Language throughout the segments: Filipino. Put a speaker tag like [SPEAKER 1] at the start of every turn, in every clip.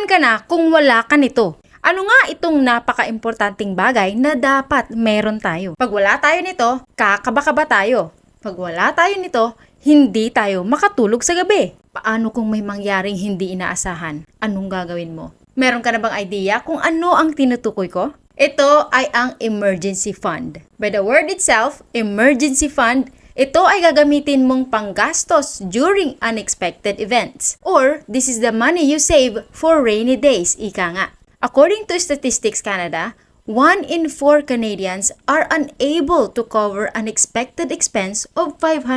[SPEAKER 1] Saan ka na kung wala ka nito? Ano nga itong napaka-importanting bagay na dapat meron tayo? Pag wala tayo nito, kakaba-kaba tayo. Pag wala tayo nito, hindi tayo makatulog sa gabi. Paano kung may mangyaring hindi inaasahan? Anong gagawin mo? Meron ka na bang idea kung ano ang tinutukoy ko? Ito ay ang emergency fund. By the word itself, emergency fund, ito ay gagamitin mong panggastos during unexpected events. Or, this is the money you save for rainy days, ika nga. According to Statistics Canada, 1 in 4 Canadians are unable to cover unexpected expense of $500.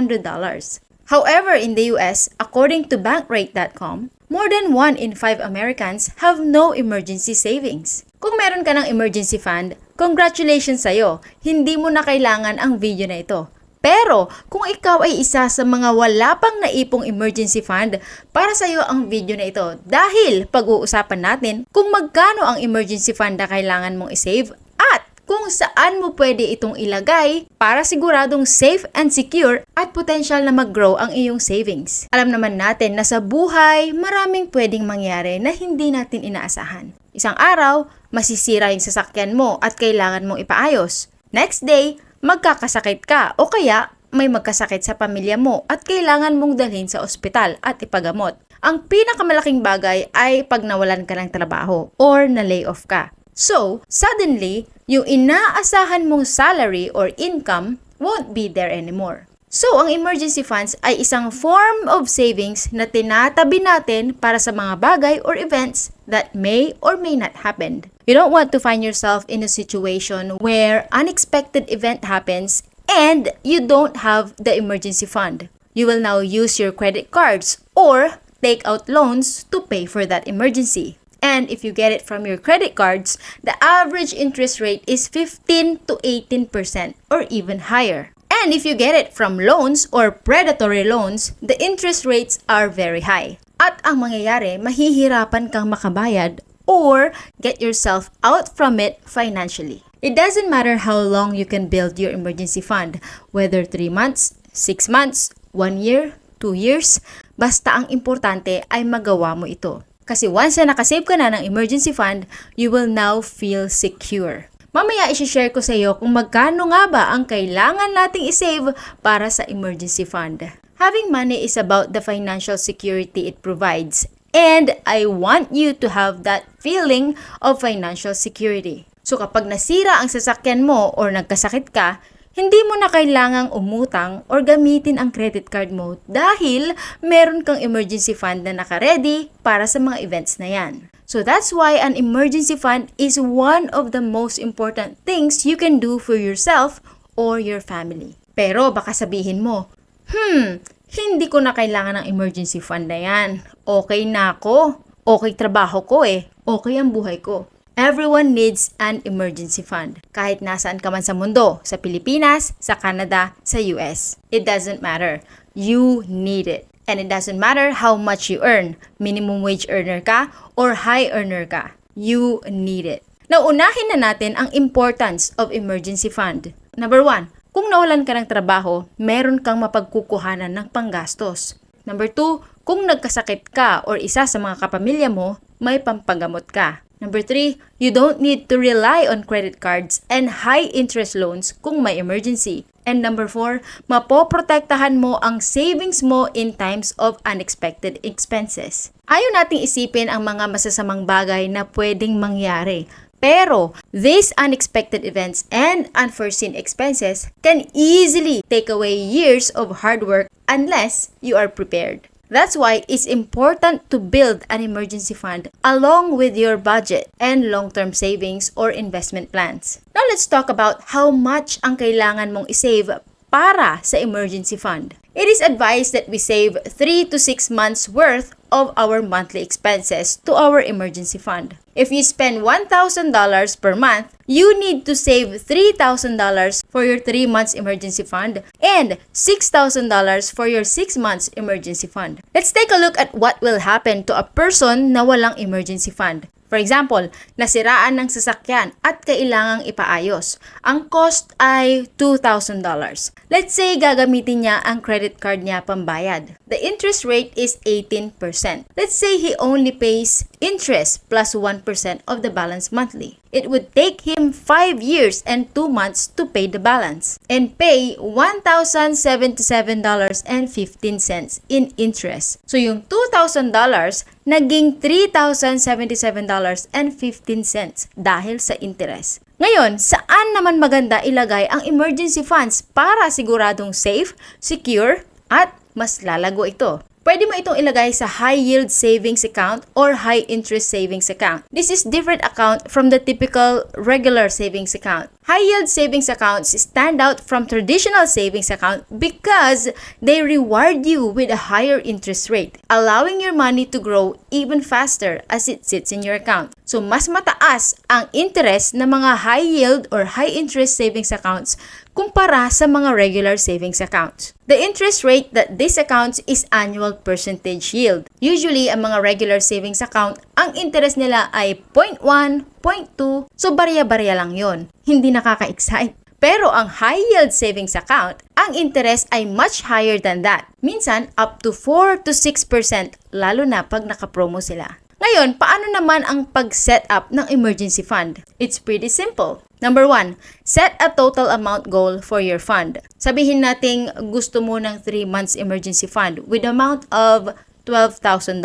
[SPEAKER 1] However, in the US, according to bankrate.com, more than 1 in 5 Americans have no emergency savings. Kung meron ka ng emergency fund, congratulations sa'yo! Hindi mo na kailangan ang video na ito. Pero, kung ikaw ay isa sa mga wala pang naipong emergency fund, para sa'yo ang video na ito dahil pag-uusapan natin kung magkano ang emergency fund na kailangan mong isave at kung saan mo pwede itong ilagay para siguradong safe and secure at potential na mag-grow ang iyong savings. Alam naman natin na sa buhay, maraming pwedeng mangyari na hindi natin inaasahan. Isang araw, masisira yung sasakyan mo at kailangan mong ipaayos. Next day, magkakasakit ka o kaya may magkasakit sa pamilya mo at kailangan mong dalhin sa ospital at ipagamot. Ang pinakamalaking bagay ay pag nawalan ka ng trabaho or na-lay off ka. So, suddenly, yung inaasahan mong salary or income won't be there anymore. So, ang emergency funds ay isang form of savings na tinatabi natin para sa mga bagay or events that may or may not happen. You don't want to find yourself in a situation where unexpected event happens and you don't have the emergency fund. You will now use your credit cards or take out loans to pay for that emergency. And if you get it from your credit cards, the average interest rate is 15 to 18% or even higher. And if you get it from loans or predatory loans, the interest rates are very high. At ang mangyayari, mahihirapan kang makabayad or get yourself out from it financially. It doesn't matter how long you can build your emergency fund, whether 3 months, 6 months, 1 year, 2 years, basta ang importante ay magawa mo ito. Kasi once na nakasave ka na ng emergency fund, you will now feel secure. Mamaya isi-share ko sa iyo kung magkano nga ba ang kailangan nating isave para sa emergency fund. Having money is about the financial security it provides, and I want you to have that feeling of financial security. So kapag nasira ang sasakyan mo or nagkasakit ka, hindi mo na kailangang umutang or gamitin ang credit card mo dahil meron kang emergency fund na naka-ready para sa mga events na yan. So that's why an emergency fund is one of the most important things you can do for yourself or your family. Pero baka sabihin mo, hindi ko na kailangan ng emergency fund na yan. Okay na ako. Okay trabaho ko eh. Okay ang buhay ko. Everyone needs an emergency fund. Kahit nasaan ka man sa mundo, sa Pilipinas, sa Canada, sa US. It doesn't matter. You need it. And it doesn't matter how much you earn. Minimum wage earner ka or high earner ka. You need it. Now, unahin na natin ang importance of emergency fund. Number 1, kung nawalan ka ng trabaho, meron kang mapagkukuhanan ng panggastos. Number 2, kung nagkasakit ka or isa sa mga kapamilya mo, may pampagamot ka. Number 3, you don't need to rely on credit cards and high interest loans kung may emergency. And number 4, mapoprotektahan mo ang savings mo in times of unexpected expenses. Ayaw nating isipin ang mga masasamang bagay na pwedeng mangyari. Pero, these unexpected events and unforeseen expenses can easily take away years of hard work unless you are prepared. That's why it's important to build an emergency fund along with your budget and long-term savings or investment plans. Now let's talk about how much ang kailangan mong isave para sa emergency fund. It is advised that we save 3 to 6 months worth of our monthly expenses to our emergency fund. If you spend $1,000 per month, you need to save $3,000 for your 3 months emergency fund and $6,000 for your 6 months emergency fund. Let's take a look at what will happen to a person na walang emergency fund. For example, nasiraan ng sasakyan at kailangang ipaayos. Ang cost ay $2,000. Let's say gagamitin niya ang credit card niya pambayad. The interest rate is 18%. Let's say he only pays interest plus 1% of the balance monthly. It would take him 5 years and 2 months to pay the balance and pay $1,077.15 in interest. So yung $2,000 naging $3,077.15 dahil sa interest. Ngayon, saan naman maganda ilagay ang emergency funds para siguradong safe, secure, at mas lalago ito? Pwede mo itong ilagay sa high-yield savings account or high-interest savings account. This is different account from the typical regular savings account. High-yield savings accounts stand out from traditional savings account because they reward you with a higher interest rate, allowing your money to grow even faster as it sits in your account. So, mas mataas ang interest ng mga high-yield or high-interest savings accounts kumpara sa mga regular savings accounts. The interest rate that these accounts is annual percentage yield. Usually, ang mga regular savings account, ang interest nila ay 0.1, 0.2, so barya-barya lang yon. Hindi nakaka-excite. Pero ang high-yield savings account, ang interest ay much higher than that. Minsan, up to 4 to 6%, lalo na pag nakapromo sila. Ngayon, paano naman ang pag-set up ng emergency fund? It's pretty simple. Number 1, set a total amount goal for your fund. Sabihin nating gusto mo ng 3 months emergency fund with amount of $12,000.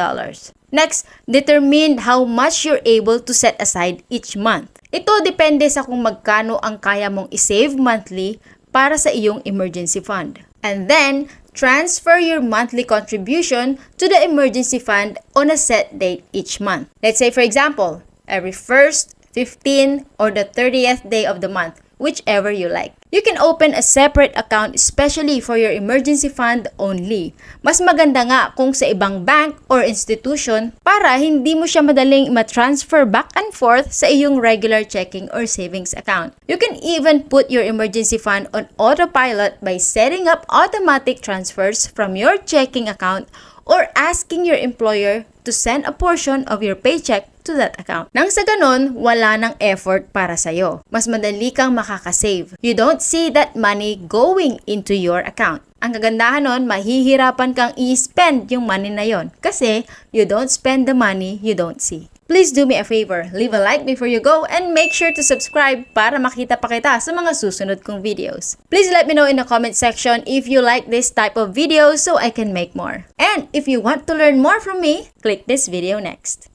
[SPEAKER 1] Next, determine how much you're able to set aside each month. Ito depende sa kung magkano ang kaya mong isave monthly para sa iyong emergency fund. And then, transfer your monthly contribution to the emergency fund on a set date each month. Let's say, for example, every 1st, 15th, or the 30th day of the month, whichever you like. You can open a separate account especially for your emergency fund only. Mas maganda nga kung sa ibang bank or institution para hindi mo siya madaling ma-transfer back and forth sa iyong regular checking or savings account. You can even put your emergency fund on autopilot by setting up automatic transfers from your checking account or asking your employer to send a portion of your paycheck to that account. Nang sa ganon, wala nang effort para sa'yo. Mas madali kang makakasave. You don't see that money going into your account. Ang kagandahan nun, mahihirapan kang i-spend yung money na yon kasi you don't spend the money you don't see. Please do me a favor, leave a like before you go and make sure to subscribe para makita pa kita sa mga susunod kong videos. Please let me know in the comment section if you like this type of videos so I can make more. And if you want to learn more from me, click this video next.